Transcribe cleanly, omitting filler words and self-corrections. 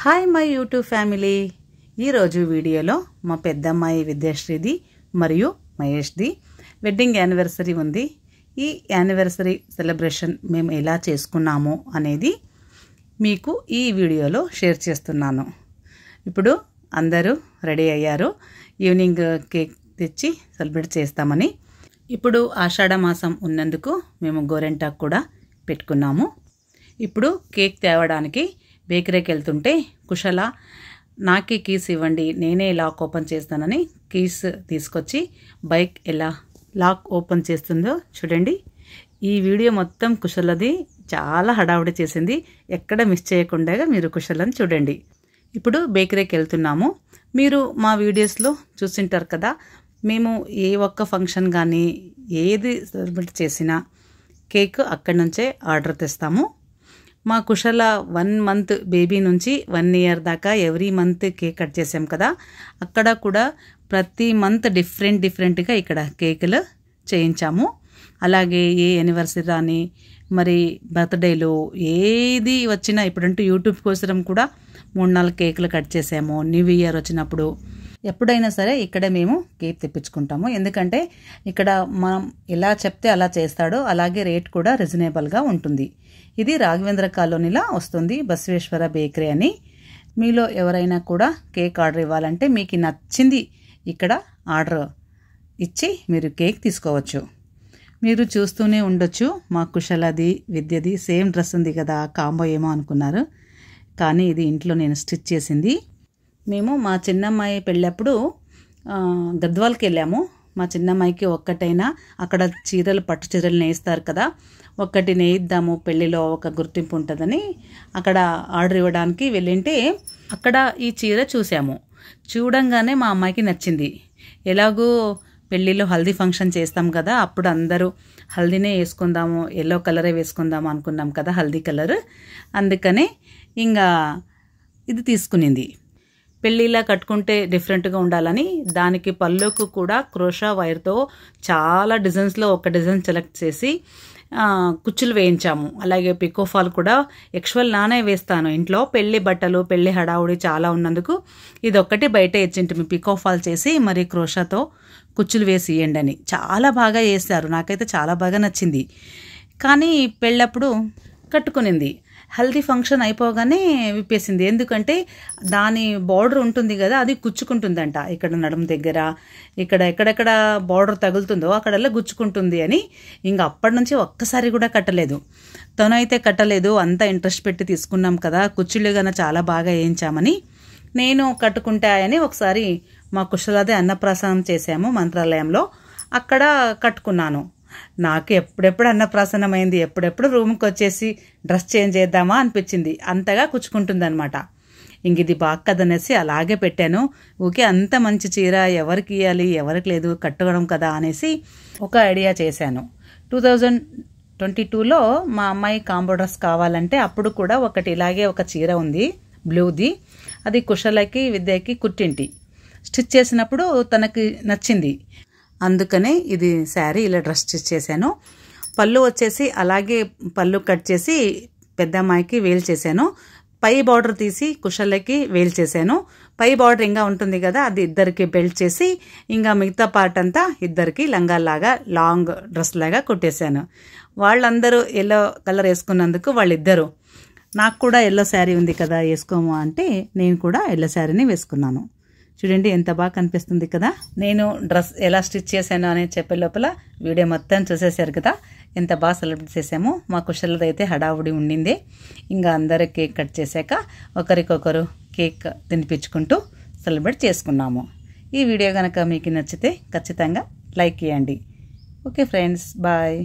Hi my YouTube family. ఈరోజు వీడియోలో మా పెద్దమ్మాయి విద్యాశ్రీది మరియు మహేష్ది వెడ్డింగ్ యానివర్సరీ ఉంది. ఈ యానివర్సరీ సెలబ్రేషన్ మేము ఎలా చేసుకున్నాము అనేది మీకు ఈ వీడియోలో షేర్ చేస్తున్నాను. ఇప్పుడు అందరూ రెడీ అయ్యారు ఈవినింగ్ కేక్ తెచ్చి సెలబ్రేట్ చేస్తామని. ఇప్పుడు ఆషాఢ మాసం ఉన్నందుకు మేము గోరెంటాకు కూడా పెట్టుకున్నాము. ఇప్పుడు కేక్ తేవడానికి బేకరీకి వెళ్తుంటే కుశల నాకే కీస్ ఇవ్వండి, నేనే లాక్ ఓపెన్ చేస్తానని కీస్ తీసుకొచ్చి బైక్ ఎలా లాక్ ఓపెన్ చేస్తుందో చూడండి. ఈ వీడియో మొత్తం కుశలది చాలా హడావుడి చేసింది. ఎక్కడ మిస్ చేయకుండా మీరు కుశలని చూడండి. ఇప్పుడు బేకరీకి వెళ్తున్నాము. మీరు మా వీడియోస్లో చూసింటారు కదా, మేము ఏ ఒక్క ఫంక్షన్ కానీ ఏది సెలబ్రేట్ చేసినా కేక్ అక్కడి నుంచే ఆర్డర్ తెస్తాము. మా కుశల 1 మంత్ బేబీ నుంచి 1 ఇయర్ దాకా ఎవ్రీ మంత్ కేక్ కట్ చేసాం కదా, అక్కడ కూడా ప్రతి మంత్ డిఫరెంట్గా ఇక్కడ కేకులు చేయించాము. అలాగే ఏ యానివర్సరీ రాని మరి బర్త్డేలు ఏది వచ్చినా ఇప్పుడంటూ యూట్యూబ్ కోసం కూడా 3-4 కేకులు కట్ చేసాము. న్యూ ఇయర్ వచ్చినప్పుడు ఎప్పుడైనా సరే ఇక్కడ మేము కేక్ తెప్పించుకుంటాము. ఎందుకంటే ఇక్కడ మనం ఎలా చెప్తే అలా చేస్తాడో, అలాగే రేట్ కూడా రీజనబుల్గా ఉంటుంది. ఇది రాఘవేంద్ర కాలనీలో వస్తుంది, బసవేశ్వర బేకరీ అని. మీలో ఎవరైనా కూడా కేక్ ఆర్డర్ ఇవ్వాలంటే మీకు నచ్చింది ఇక్కడ ఆర్డర్ ఇచ్చి మీరు కేక్ తీసుకోవచ్చు. మీరు చూస్తూనే ఉండొచ్చు, మా కుశలది విద్యది సేమ్ డ్రెస్ ఉంది కదా, కాంబో ఏమో అనుకున్నారు, కానీ ఇది ఇంట్లో నేను స్టిచ్ చేసింది. మేము మా చిన్నమ్మాయి పెళ్ళప్పుడు గద్వాల్కి వెళ్ళాము. మా చిన్నమ్మాయికి ఒక్కటైనా అక్కడ చీరలు పట్టు చీరలు నేయిస్తారు కదా, ఒక్కటి నేయిద్దాము పెళ్ళిలో ఒక గుర్తింపు ఉంటుందని అక్కడ ఆర్డర్ ఇవ్వడానికి వెళ్ళింటే అక్కడ ఈ చీర చూసాము. చూడంగానే మా అమ్మాయికి నచ్చింది. ఎలాగో పెళ్ళిలో హల్దీ ఫంక్షన్ చేస్తాం కదా, అప్పుడు అందరూ హల్దీనే వేసుకుందాము, ఎల్లో కలరే వేసుకుందాము అనుకున్నాం కదా, హల్దీ కలర్. అందుకనే ఇంకా ఇది తీసుకునింది. పెళ్ళిలా కట్టుకుంటే డిఫరెంట్గా ఉండాలని దానికి పళ్ళుకు కూడా క్రోషా వైర్తో చాలా డిజైన్స్లో ఒక డిజైన్ సెలెక్ట్ చేసి కుచ్చులు వేయించాము. అలాగే పికోఫాల్ కూడా యాక్చువల్ నానే వేస్తాను ఇంట్లో, పెళ్లి బట్టలు పెళ్లి హడావుడి చాలా ఉన్నందుకు ఇదొక్కటి బయట ఇచ్చింటి పికోఫాల్ చేసి మరి క్రోషాతో కుచ్చులు వేసి ఇవ్వండి అని. చాలా బాగా వేస్తారు, నాకైతే చాలా బాగా నచ్చింది. కానీ పెళ్ళప్పుడు కట్టుకునింది. హల్దీ ఫంక్షన్ అయిపోగానే విప్పేసింది. ఎందుకంటే దాని బార్డర్ ఉంటుంది కదా, అది గుచ్చుకుంటుందంట. ఇక్కడ నడుము దగ్గర ఇక్కడ ఎక్కడెక్కడ బార్డర్ తగులుతుందో అక్కడల్లా గుచ్చుకుంటుంది అని ఇంకా అప్పటి నుంచి ఒక్కసారి కూడా కట్టలేదు. తనైతే కట్టలేదు, అంతా ఇంట్రెస్ట్ పెట్టి తీసుకున్నాం కదా, కుచ్చుళ్ళు కన్నా చాలా బాగా వేయించామని. నేను కట్టుకుంటాయని ఒకసారి మా కుశలదే అన్నప్రాసనం చేశాము మంత్రాలయంలో, అక్కడ కట్టుకున్నాను. నాకు ఎప్పుడెప్పుడు అన్నప్రాసనం అయింది, ఎప్పుడెప్పుడు రూమ్కి వచ్చేసి డ్రెస్ చేంజ్ చేద్దామా అనిపించింది. అంతగా కుచ్చుకుంటుందనమాట. ఇంక ఇది బాగా కదనేసి అలాగే పెట్టాను. ఊకే అంత మంచి చీర ఎవరికి ఇవ్వాలి ఎవరికి లేదు, కట్టుకోవడం కదా అనేసి ఒక ఐడియా చేశాను. 2022లో మా అమ్మాయి కాంబో డ్రెస్ కావాలంటే అప్పుడు కూడా ఒకటి ఇలాగే ఒక చీర ఉంది బ్లూది, అది కుశలకి విద్యకి కుట్టింటి స్టిచ్ చేసినప్పుడు తనకి నచ్చింది. అందుకనే ఇది శారీ ఇలా డ్రెస్ స్టిచ్ చేశాను. పళ్ళు వచ్చేసి అలాగే పళ్ళు కట్ చేసి పెద్దమ్మాయికి వేలు చేశాను. పై బార్డర్ తీసి కుశలకి వేలు చేశాను. పై బార్డర్ ఇంకా ఉంటుంది కదా, అది ఇద్దరికి బెల్ట్ చేసి ఇంకా మిగతా పార్ట్ అంతా ఇద్దరికి లంగాలాగా లాంగ్ డ్రెస్ లాగా కుట్టేశాను. వాళ్ళందరూ ఎల్లో కలర్ వేసుకున్నందుకు వాళ్ళిద్దరు నాకు కూడా ఎల్లో శారీ ఉంది కదా వేసుకోము అంటే నేను కూడా ఎల్లో శారీని వేసుకున్నాను. చూడండి ఎంత బాగా కనిపిస్తుంది కదా. నేను డ్రెస్ ఎలా స్టిచ్ చేశాను అనేది చెప్పే లోపల వీడియో మొత్తం చూసేశారు కదా, ఎంత బాగా సెలబ్రేట్ చేసాము. మా కుశలదైతే హడావుడి ఉండిందే. ఇంకా అందరూ కేక్ కట్ చేశాక ఒకరికొకరు కేక్ తినిపించుకుంటూ సెలబ్రేట్ చేసుకున్నాము. ఈ వీడియో కనుక మీకు నచ్చితే ఖచ్చితంగా లైక్ చేయండి. Okay friends, bye.